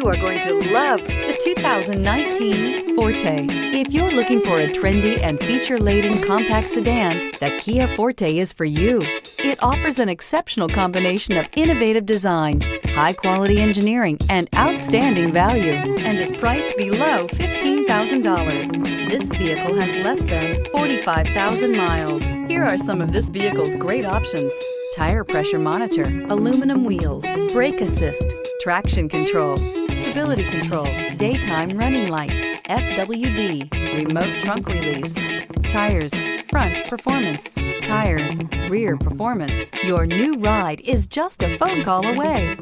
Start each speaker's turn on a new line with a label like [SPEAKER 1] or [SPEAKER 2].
[SPEAKER 1] You are going to love the 2019 Forte. If you're looking for a trendy and feature-laden compact sedan, the Kia Forte is for you. It offers an exceptional combination of innovative design, high-quality engineering, and outstanding value, and is priced below $15,000. This vehicle has less than 45,000 miles. Here are some of this vehicle's great options: tire pressure monitor, aluminum wheels, brake assist, traction control, stability control, daytime running lights, FWD, remote trunk release, tires, front performance, tires, rear performance. Your new ride is just a phone call away.